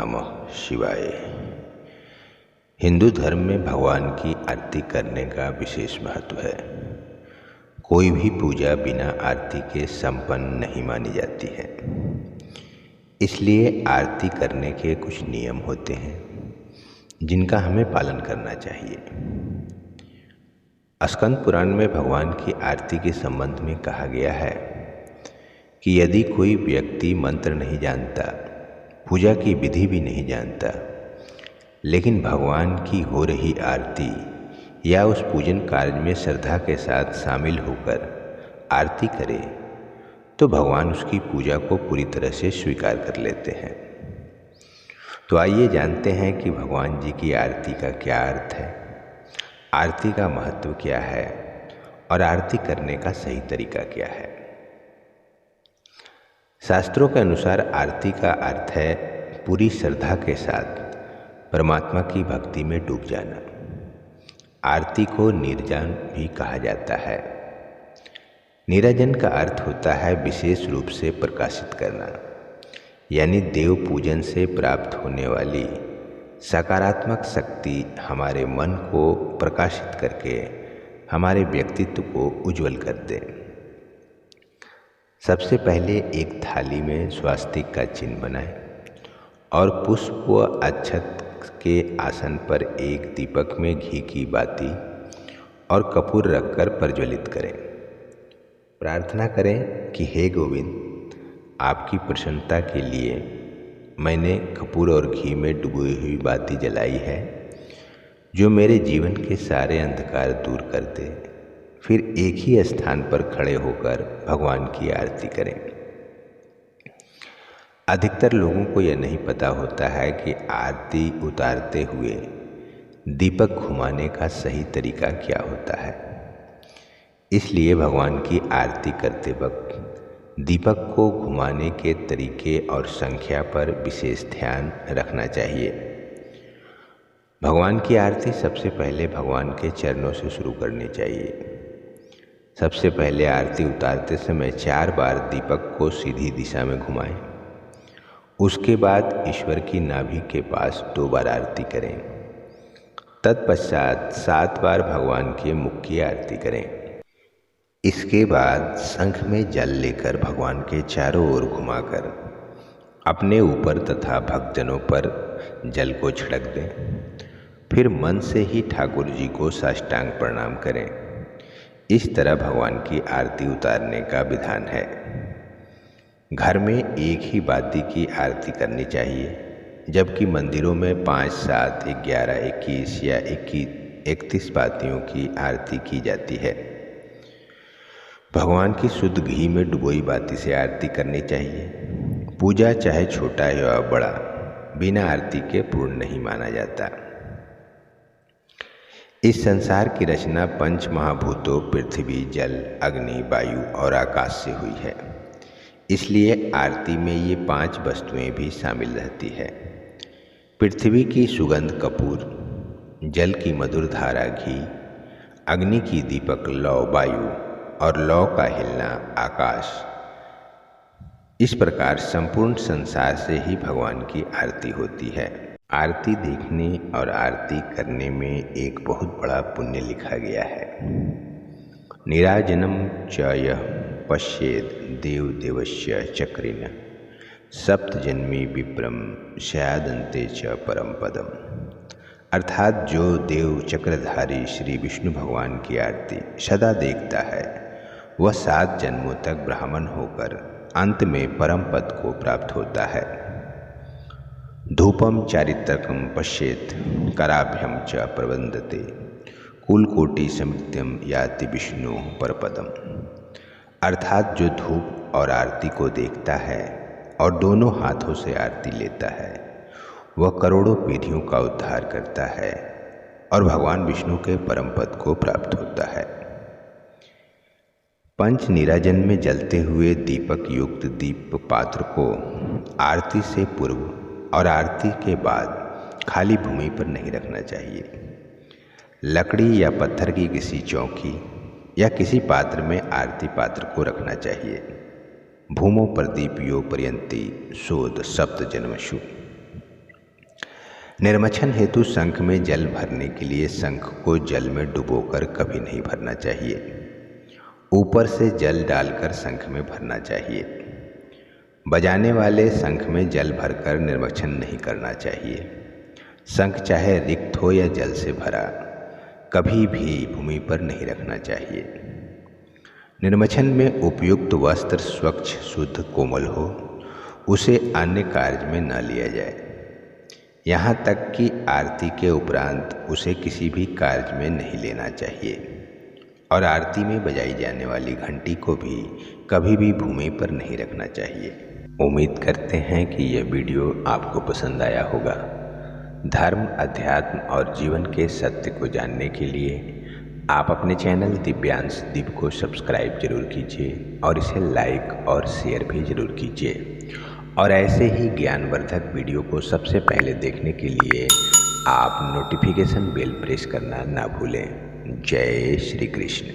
नमः शिवाय। हिंदू धर्म में भगवान की आरती करने का विशेष महत्व है। कोई भी पूजा बिना आरती के संपन्न नहीं मानी जाती है। इसलिए आरती करने के कुछ नियम होते हैं जिनका हमें पालन करना चाहिए। स्कंद पुराण में भगवान की आरती के संबंध में कहा गया है कि यदि कोई व्यक्ति मंत्र नहीं जानता, पूजा की विधि भी नहीं जानता, लेकिन भगवान की हो रही आरती या उस पूजन कार्य में श्रद्धा के साथ शामिल होकर आरती करे तो भगवान उसकी पूजा को पूरी तरह से स्वीकार कर लेते हैं। तो आइए जानते हैं कि भगवान जी की आरती का क्या अर्थ है, आरती का महत्व क्या है और आरती करने का सही तरीका क्या है। शास्त्रों के अनुसार आरती का अर्थ है पूरी श्रद्धा के साथ परमात्मा की भक्ति में डूब जाना। आरती को नीरजन भी कहा जाता है। नीराजन का अर्थ होता है विशेष रूप से प्रकाशित करना, यानी देव पूजन से प्राप्त होने वाली सकारात्मक शक्ति हमारे मन को प्रकाशित करके हमारे व्यक्तित्व को उज्जवल कर दे। सबसे पहले एक थाली में स्वास्तिक का चिन्ह बनाएं और पुष्प व अक्षत के आसन पर एक दीपक में घी की बाती और कपूर रखकर प्रज्वलित करें। प्रार्थना करें कि हे गोविंद, आपकी प्रसन्नता के लिए मैंने कपूर और घी में डुबोई हुई बाती जलाई है, जो मेरे जीवन के सारे अंधकार दूर कर दे। फिर एक ही स्थान पर खड़े होकर भगवान की आरती करें। अधिकतर लोगों को यह नहीं पता होता है कि आरती उतारते हुए दीपक घुमाने का सही तरीका क्या होता है। इसलिए भगवान की आरती करते वक्त दीपक को घुमाने के तरीके और संख्या पर विशेष ध्यान रखना चाहिए। भगवान की आरती सबसे पहले भगवान के चरणों से शुरू करनी चाहिए। सबसे पहले आरती उतारते समय 4 बार दीपक को सीधी दिशा में घुमाएं। उसके बाद ईश्वर की नाभि के पास 2 बार आरती करें। तत्पश्चात 7 बार भगवान के मुख की आरती करें। इसके बाद शंख में जल लेकर भगवान के चारों ओर घुमाकर अपने ऊपर तथा भक्तजनों पर जल को छिड़क दें। फिर मन से ही ठाकुर जी को साष्टांग प्रणाम करें। इस तरह भगवान की आरती उतारने का विधान है। घर में एक ही बाती की आरती करनी चाहिए, जबकि मंदिरों में 5, 7, 11, 21 या 31 बातियों की आरती की जाती है। भगवान की शुद्ध घी में डुबोई बाती से आरती करनी चाहिए। पूजा चाहे छोटा या बड़ा, बिना आरती के पूर्ण नहीं माना जाता। इस संसार की रचना 5 महाभूतों पृथ्वी, जल, अग्नि, वायु और आकाश से हुई है। इसलिए आरती में ये 5 वस्तुएं भी शामिल रहती है। पृथ्वी की सुगंध कपूर, जल की मधुर धारा घी, अग्नि की दीपक लौ वायु और लौ का हिलना आकाश। इस प्रकार संपूर्ण संसार से ही भगवान की आरती होती है। आरती देखने और आरती करने में एक बहुत बड़ा पुण्य लिखा गया है। नीराजनम च यः पश्येद देव देवस्य चक्रिन सप्त जन्मी विप्रम स्यादन्ते च परम पदम। अर्थात जो देव चक्रधारी श्री विष्णु भगवान की आरती सदा देखता है, वह 7 जन्मों तक ब्राह्मण होकर अंत में परम पद को प्राप्त होता है। धूपम चारित्रकम पश्येत कराभ्यम च प्रबंधते कुलकोटि समृत्यम याति विष्णु परपदम। अर्थात जो धूप और आरती को देखता है और दोनों हाथों से आरती लेता है, वह करोड़ों पीढ़ियों का उद्धार करता है और भगवान विष्णु के परम पद को प्राप्त होता है। पंच नीराजन में जलते हुए दीपक युक्त दीप पात्र को आरती से पूर्व और आरती के बाद खाली भूमि पर नहीं रखना चाहिए। लकड़ी या पत्थर की किसी चौकी या किसी पात्र में आरती पात्र को रखना चाहिए। भूमो प्रदीप यो पर्यंती शोध सप्त जन्मशु। निर्मच्छन हेतु शंख में जल भरने के लिए शंख को जल में डुबोकर कभी नहीं भरना चाहिए। ऊपर से जल डालकर शंख में भरना चाहिए। बजाने वाले शंख में जल भरकर निर्मच्छन नहीं करना चाहिए। शंख चाहे रिक्त हो या जल से भरा, कभी भी भूमि पर नहीं रखना चाहिए। निर्मच्छन में उपयुक्त वस्त्र स्वच्छ, शुद्ध, कोमल हो, उसे अन्य कार्य में न लिया जाए। यहाँ तक कि आरती के उपरांत उसे किसी भी कार्य में नहीं लेना चाहिए और आरती में बजाई जाने वाली घंटी को भी कभी भी भूमि पर नहीं रखना चाहिए। उम्मीद करते हैं कि यह वीडियो आपको पसंद आया होगा। धर्म, अध्यात्म और जीवन के सत्य को जानने के लिए आप अपने चैनल दिव्यांश दीप को सब्सक्राइब जरूर कीजिए और इसे लाइक और शेयर भी जरूर कीजिए। और ऐसे ही ज्ञानवर्धक वीडियो को सबसे पहले देखने के लिए आप नोटिफिकेशन बेल प्रेस करना ना भूलें। जय श्री कृष्ण।